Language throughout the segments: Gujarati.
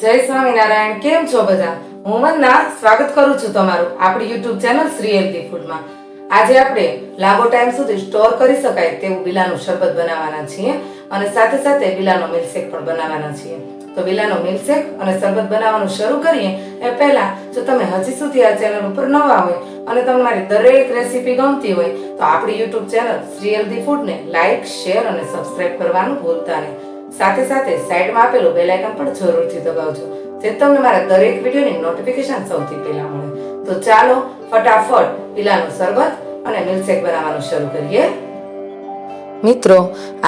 જય સ્વામિનારાયણ। કેમ છો બધા? હું વંદના સ્વાગત કરું છું તમારું આપણી YouTube ચેનલ શ્રી હેલ્ધી ફૂડમાં। આજે આપણે લાંબો ટાઈમ સુધી સ્ટોર કરી શકાય તેવું બિલાનું શરબત બનાવવાના છીએ અને સાથે સાથે બિલાનો મિલ્કશેક પણ બનાવવાના છીએ। તો બિલાનો મિલ્કશેક અને શરબત બનાવવાનું શરૂ કરીએ એ પહેલા જો તમે હજી સુધી આ ચેનલ ઉપર નવા હોય અને તમારી દરેક રેસીપી ગમતી હોય તો આપણી YouTube ચેનલ શ્રી હેલ્ધી ફૂડને લાઈક, શેર અને સબસ્ક્રાઇબ કરવાનું ભૂલતા નહીં। સાથે સાથે સાઈડમાં આપેલું બેલ આઇકન પણ જરૂરથી દબાવજો જેથી તમને મારા દરેક વિડીયોની નોટિફિકેશન સૌથી પહેલા મળે। તો ચાલો ફટાફટ બિલાનું શરબત અને મિલ્કશેક બનાવવાનું શરૂ કરીએ। મિત્રો,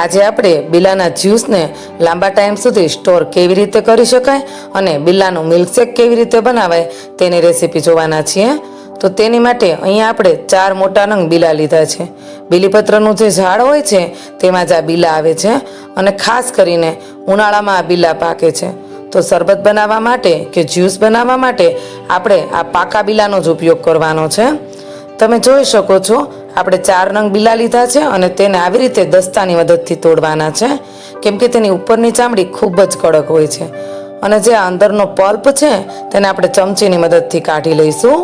આજે આપણે બિલાના જ્યુસને લાંબા ટાઈમ સુધી સ્ટોર કેવી રીતે કરી શકાય અને બિલાનું મિલ્કશેક કેવી રીતે બનાવાય તેની રેસીપી જોવાના છીએ। તો તેની માટે અહીંયા આપણે 4 મોટા નંગ બિલા લીધા છે। બીલીપત્રનું જે ઝાડ હોય છે તેમાં જ આ બિલા આવે છે અને ખાસ કરીને ઉનાળામાં આ બિલા પાકે છે। તો શરબત બનાવવા માટે કે જ્યુસ બનાવવા માટે આપણે આ પાકા બિલાનો જ ઉપયોગ કરવાનો છે। તમે જોઈ શકો છો આપણે 4 નંગ બિલા લીધા છે અને તેને આવી રીતે દસ્તાની મદદથી તોડવાના છે કેમ કે તેની ઉપરની ચામડી ખૂબ જ કડક હોય છે અને જે અંદરનો પલ્પ છે તેને આપણે ચમચીની મદદથી કાઢી લઈશું।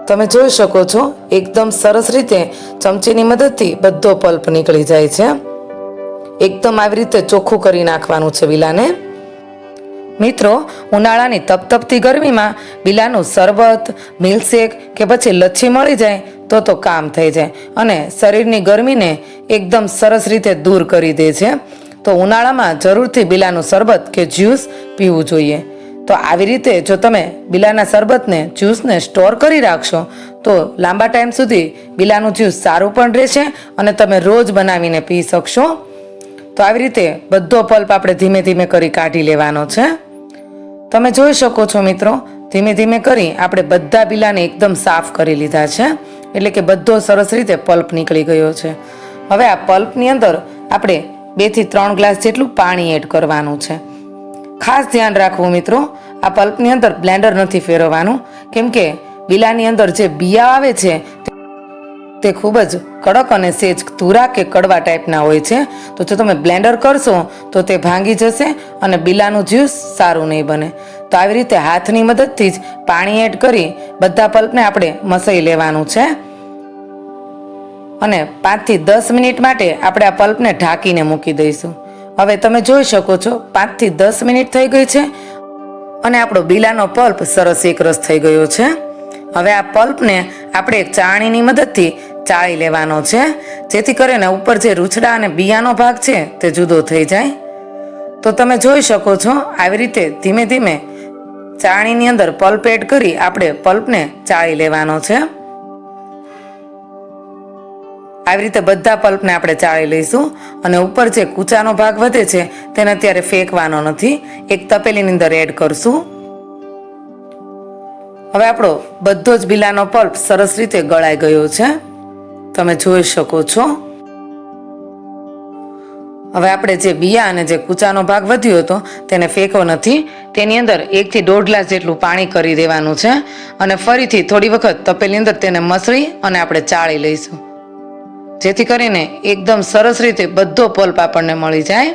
તમે જોઈ શકો છો એકદમ સરસ રીતે ચમચીની મદદથી બધો પલ્પ નીકળી જાય છે। એકદમ આવી રીતે ચોખ્ખું કરી નાખવાનું છે બિલાને। મિત્રો, ઉનાળાની તપતપતી ગરમીમાં બિલાનું શરબત, મિલ્કશેક કે પછી લચ્છી મળી જાય તો કામ થઈ જાય અને શરીરની ગરમીને એકદમ સરસ રીતે દૂર કરી દે છે। તો ઉનાળામાં જરૂરથી બિલાનું શરબત કે જ્યુસ પીવું જોઈએ। તો આવી રીતે જો તમે બિલાના શરબતને જ્યુસને સ્ટોર કરી રાખશો તો લાંબા ટાઈમ સુધી બિલાનું જ્યુસ સારું પણ રહેશે અને તમે રોજ બનાવીને પી શકશો। તો આવી રીતે બધો પલ્પ આપણે ધીમે ધીમે કરી કાઢી લેવાનો છે। તમે જોઈ શકો છો મિત્રો, ધીમે ધીમે કરી આપણે બધા બિલાને એકદમ સાફ કરી લીધા છે એટલે કે બધો સરસ રીતે પલ્પ નીકળી ગયો છે। હવે આ પલ્પની અંદર આપણે 2 થી 3 ગ્લાસ જેટલું પાણી એડ કરવાનું છે। ખાસ ધ્યાન રાખવું મિત્રો, આ પલ્પની અંદર બ્લેન્ડર નથી ફેરવવાનું કેમ કે બિલાની અંદર જે બિયા આવે છે તે ખૂબ જ કડક અને સેજ તુરા કે કડવા ટાઈપના હોય છે। તો જો તમે બ્લેન્ડર કરશો તો તે ભાંગી જશે અને બિલાનું જ્યુસ સારું નહીં બને। તો આવી રીતે હાથની મદદથી જ પાણી એડ કરી બધા પલ્પને આપણે મસાઈ લેવાનું છે અને 5 થી 10 મિનિટ માટે આપણે આ પલ્પને ઢાંકીને મૂકી દઈશું। હવે તમે જોઈ શકો છો 5 થી 10 મિનિટ થઈ ગઈ છે અને આપણો બિલાનો પલ્પ સરસ એકરસ થઈ ગયો છે। હવે આ પલ્પને આપણે એક ચાળણીની મદદથી ચાળી લેવાનો છે જેથી કરીને ઉપર જે રૂછડા અને બિયાનો ભાગ છે તે જુદો થઈ જાય। તો તમે જોઈ શકો છો આવી રીતે ધીમે ધીમે ચાળણીની અંદર પલ્પ એડ કરી આપણે પલ્પને ચાળી લેવાનો છે। આવી રીતે બધા પલ્પને આપણે ચાળી લઈશું અને ઉપર જે કૂચાનો ભાગ વધે છે તેને અત્યારે ફેંકવાનો નથી, એક તપેલીની અંદર એડ કરશું। હવે આપણો બધો જ બિલાનો પલ્પ સરસ રીતે ગળાઈ ગયો છે, તમે જોઈ શકો છો। હવે આપણે જે બિયા અને જે કૂચાનો ભાગ વધ્યો હતો તેને ફેંકવો નથી, તેની અંદર 1 થી 1.5 ગ્લાસ જેટલું પાણી કરી દેવાનું છે અને ફરીથી થોડી વખત તપેલી અંદર તેને મસળી અને આપણે ચાળી લઈશું જેથી કરીને એકદમ સરસ રીતે બધો પલ્પ આપણને મળી જાય।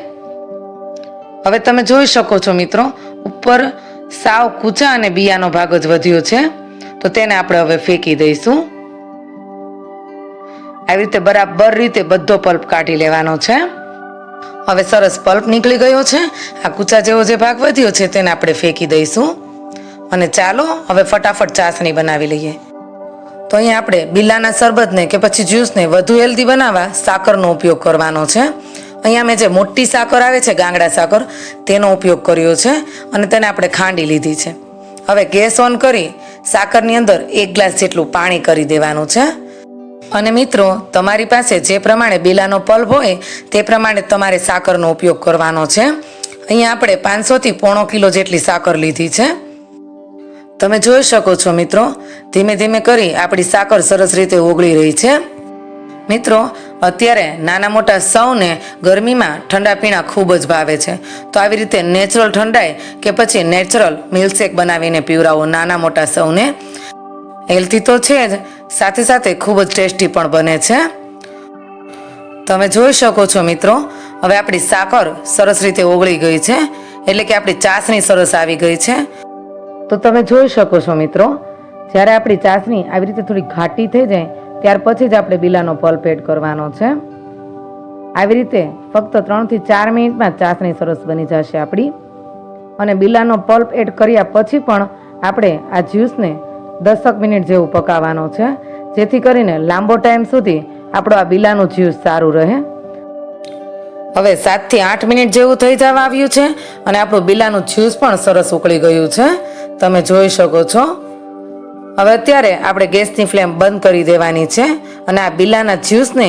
હવે તમે જોઈ શકો છો મિત્રો, ઉપર સાવ કૂચા અને બિયાનો ભાગ જ વધ્યો છે તો તેને આપણે હવે ફેંકી દઈશું। આવી રીતે બરાબર રીતે બધો પલ્પ કાઢી લેવાનો છે। હવે સરસ પલ્પ નીકળી ગયો છે, આ કૂચા જેવો જે ભાગ વધ્યો છે તેને આપણે ફેંકી દઈશું અને ચાલો હવે ફટાફટ ચાસણી બનાવી લઈએ। તો અહીંયા આપણે બિલાના શરબતને કે પછી જ્યુસને વધુ હેલ્ધી બનાવવા સાકરનો ઉપયોગ કરવાનો છે। અહીંયા મેં જે મોટી સાકર આવે છે ગાંગડા સાકર તેનો ઉપયોગ કર્યો છે અને તેને આપણે ખાંડી લીધી છે। હવે ગેસ ઓન કરી સાકરની અંદર 1 ગ્લાસ જેટલું પાણી કરી દેવાનું છે અને મિત્રો, તમારી પાસે જે પ્રમાણે બિલાનો પલ્પ હોય તે પ્રમાણે તમારે સાકરનો ઉપયોગ કરવાનો છે। અહીંયા આપણે 500 થી 1.5 કિલો જેટલી સાકર લીધી છે। તમે જોઈ શકો છો મિત્રો, ધીમે ધીમે કરી આપણી સાકર સરસ રીતે ઓગળી રહી છે। મિત્રો, અત્યારે નાના મોટા સૌને ગરમીમાં ઠંડા પીણા ખૂબ જ ભાવે છે તો આવી રીતે નેચરલ ઠંડાઈ કે પછી નેચરલ મિલ્કશેક બનાવીને પીવડાવો નાના મોટા સૌને। હેલ્ધી તો છે જ, સાથે સાથે ખૂબ જ ટેસ્ટી પણ બને છે। તમે જોઈ શકો છો મિત્રો, હવે આપણી સાકર સરસ રીતે ઓગળી ગઈ છે એટલે કે આપણી ચાસણી સરસ આવી ગઈ છે. તો તમે જોઈ શકો છો મિત્રો, જ્યારે આપણી ચાસણી આવી રીતે થોડી ઘાટી થઈ જાય ત્યાર પછી જ આપણે બિલાનો પલ્પ એડ કરવાનો છે. આવી રીતે ફક્ત 3 થી 4 મિનિટમાં ચાસણી સરસ બની જશે આપણી. અને બિલાનો પલ્પ એડ કર્યા પછી પણ આપણે આ જ્યુસને 10 મિનિટ જેવું પકાવવાનો છે, જેથી કરીને લાંબો ટાઈમ સુધી આપણો આ બિલાનું જ્યુસ સારું રહે. હવે 7 થી 8 મિનિટ જેવું થઈ જવા આવ્યું છે અને આપણું બિલાનું જ્યુસ પણ સરસ ઉકળી ગયું છે, તમે જોઈ શકો છો. હવે અત્યારે આપણે ગેસની ફ્લેમ બંધ કરી દેવાની છે અને આ બિલાના જ્યુસને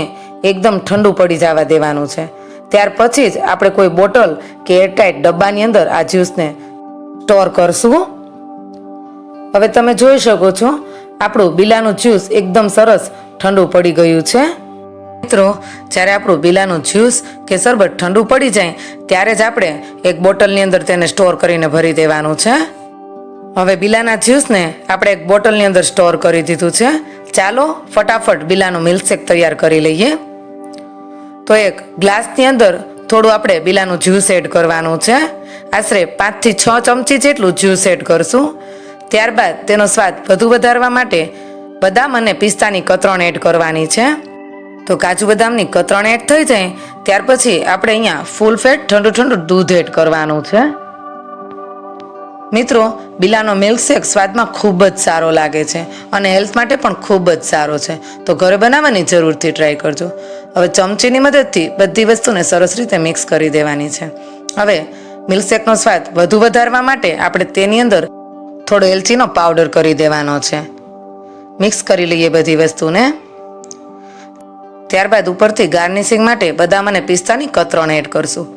એકદમ ઠંડુ પડી જવા દેવાનું છે. ત્યાર પછી જ આપણે કોઈ બોટલ કે એરટાઈટ ડબ્બાની અંદર આ જ્યુસને સ્ટોર કરશું. હવે તમે જોઈ શકો છો, આપણું બિલાનું જ્યુસ એકદમ સરસ ઠંડુ પડી ગયું છે. મિત્રો, જ્યારે આપણું બિલાનું જ્યુસ કે શરબત ઠંડુ પડી જાય ત્યારે જ આપણે એક બોટલની અંદર તેને સ્ટોર કરીને ભરી દેવાનું છે. હવે બિલાના જ્યુસને આપણે એક બોટલની અંદર સ્ટોર કરી દીધું છે. ચાલો ફટાફટ બિલાનું મિલ્કશેક તૈયાર કરી લઈએ. તો એક ગ્લાસની અંદર થોડું આપણે બિલાનું જ્યુસ એડ કરવાનું છે. આશરે 5 થી 6 ચમચી જેટલું જ્યુસ એડ કરશું. ત્યારબાદ તેનો સ્વાદ વધુ વધારવા માટે બદામ અને પિસ્તાની કતરણ એડ કરવાની છે. તો કાજુ બદામની કતરણ એડ થઈ જાય ત્યાર પછી આપણે અહીંયા ફૂલ ફેટ ઠંડુ દૂધ એડ કરવાનું છે. મિત્રો, બિલાનો મિલ્કશેક સ્વાદમાં ખૂબ જ સારો લાગે છે અને હેલ્થ માટે પણ ખૂબ જ સારો છે. તો ઘરે બનાવવાની જરૂરથી ટ્રાય કરજો. હવે ચમચીની મદદથી બધી વસ્તુને સરસ રીતે મિક્સ કરી દેવાની છે. હવે મિલ્કશેકનો સ્વાદ વધુ વધારવા માટે આપણે તેની અંદર થોડો એલચીનો પાવડર કરી દેવાનો છે. મિક્સ કરી લઈએ બધી વસ્તુને. ત્યારબાદ ઉપરથી ગાર્નિશિંગ માટે બદામ અને પિસ્તાની કતરણ એડ કરશું.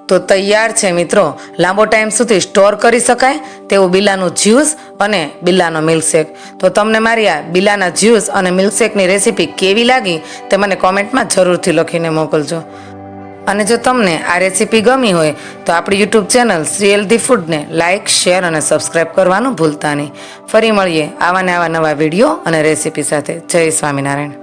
તો તૈયાર છે મિત્રો, લાંબો ટાઈમ સુધી સ્ટોર કરી શકાય તેવું બિલાનું જ્યુસ અને બિલાનો મિલ્કશેક. તો તમને મારી આ બિલાના જ્યુસ અને મિલ્કશેકની રેસીપી કેવી લાગી તે મને કોમેન્ટમાં જરૂરથી લખીને મોકલજો. અને જો તમને આ રેસીપી ગમી હોય તો આપણી યુટ્યુબ ચેનલ શ્રી હેલ્ધી ફૂડને લાઇક, શેર અને સબસ્ક્રાઈબ કરવાનું ભૂલતા નહીં. ફરી મળીએ આવા ને આવા નવા વિડીયો અને રેસીપી સાથે. જય સ્વામિનારાયણ.